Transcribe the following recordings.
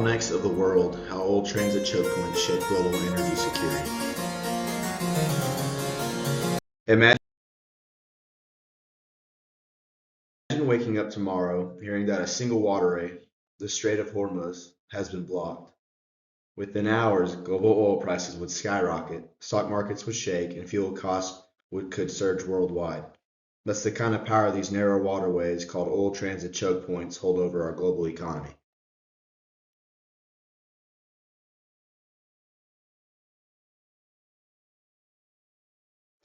Bottlenecks of the world, how oil transit choke points shape global energy security. Imagine waking up tomorrow hearing that a single waterway, the Strait of Hormuz, has been blocked. Within hours, global oil prices would skyrocket, stock markets would shake, and fuel costs could surge worldwide. That's the kind of power these narrow waterways, called oil transit choke points, hold over our global economy.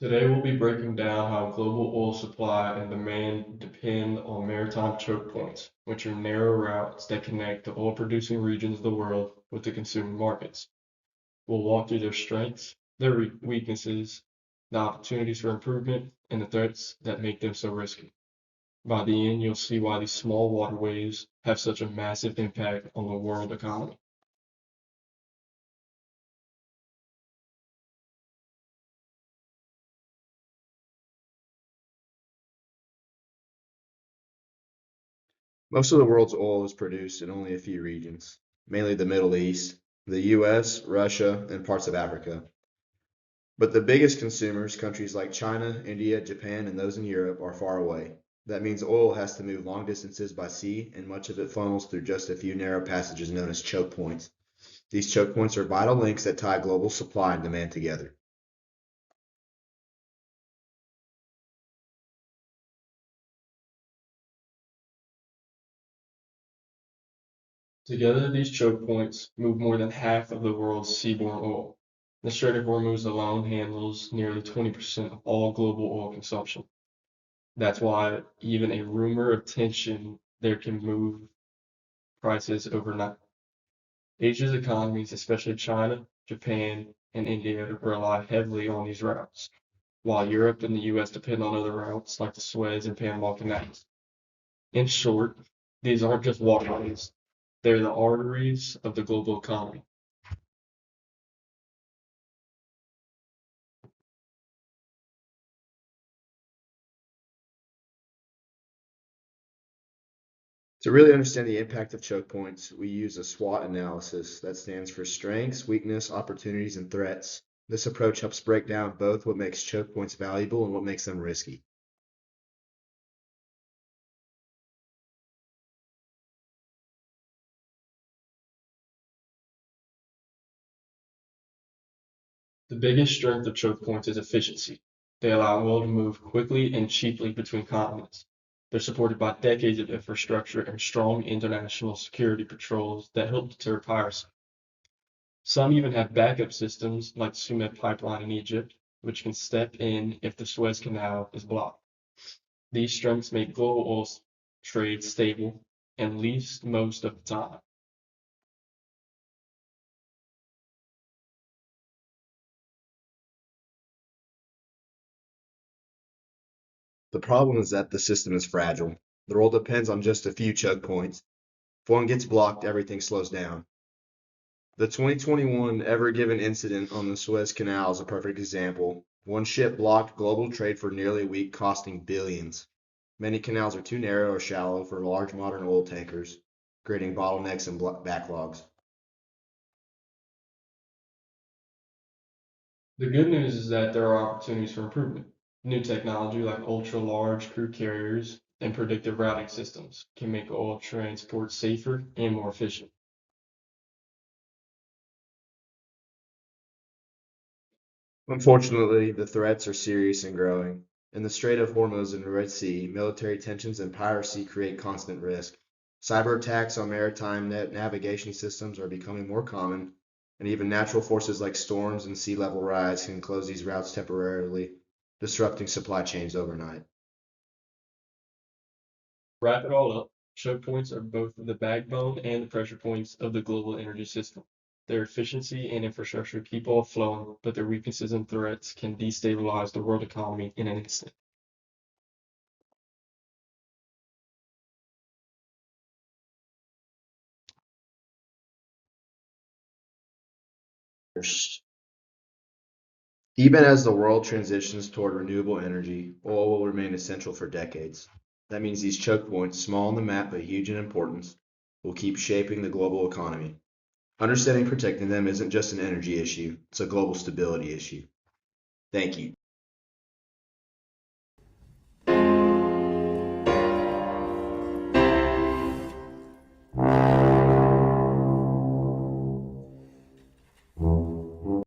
Today we'll be breaking down how global oil supply and demand depend on maritime choke points, which are narrow routes that connect the oil-producing regions of the world with the consuming markets. We'll walk through their strengths, their weaknesses, the opportunities for improvement, and the threats that make them so risky. By the end, you'll see why these small waterways have such a massive impact on the world economy. Most of the world's oil is produced in only a few regions, mainly the Middle East, the US, Russia, and parts of Africa. But the biggest consumers, countries like China, India, Japan, and those in Europe, are far away. That means oil has to move long distances by sea, and much of it funnels through just a few narrow passages known as choke points. These choke points are vital links that tie global supply and demand together. Together, these choke points move more than half of the world's seaborne oil. The Strait of Hormuz alone handles nearly 20% of all global oil consumption. That's why even a rumor of tension there can move prices overnight. Asia's economies, especially China, Japan, and India, rely heavily on these routes, while Europe and the US depend on other routes like the Suez and Panama Canals. In short, these aren't just waterways, they're the arteries of the global economy. To really understand the impact of choke points, we use a SWOT analysis that stands for strengths, weakness, opportunities, and threats. This approach helps break down both what makes choke points valuable and what makes them risky. The biggest strength of choke points is efficiency. They allow oil to move quickly and cheaply between continents. They're supported by decades of infrastructure and strong international security patrols that help deter piracy. Some even have backup systems like the Suez pipeline in Egypt, which can step in if the Suez Canal is blocked. These strengths make global oil trade stable and least most of the time. The problem is that the system is fragile. The role depends on just a few choke points. If one gets blocked, everything slows down. The 2021 Ever Given incident on the Suez Canal is a perfect example. One ship blocked global trade for nearly a week, costing billions. Many canals are too narrow or shallow for large modern oil tankers, creating bottlenecks and backlogs. The good news is that there are opportunities for improvement. New technology like ultra-large crude carriers and predictive routing systems can make oil transport safer and more efficient. Unfortunately, the threats are serious and growing. In the Strait of Hormuz and the Red Sea, military tensions and piracy create constant risk. Cyber attacks on maritime navigation systems are becoming more common, and even natural forces like storms and sea level rise can close these routes temporarily, disrupting supply chains overnight. Wrap it all up, choke points are both the backbone and the pressure points of the global energy system. Their efficiency and infrastructure keep oil flowing, but their weaknesses and threats can destabilize the world economy in an instant. Even as the world transitions toward renewable energy, oil will remain essential for decades. That means these choke points, small on the map but huge in importance, will keep shaping the global economy. Understanding and protecting them isn't just an energy issue, it's a global stability issue. Thank you.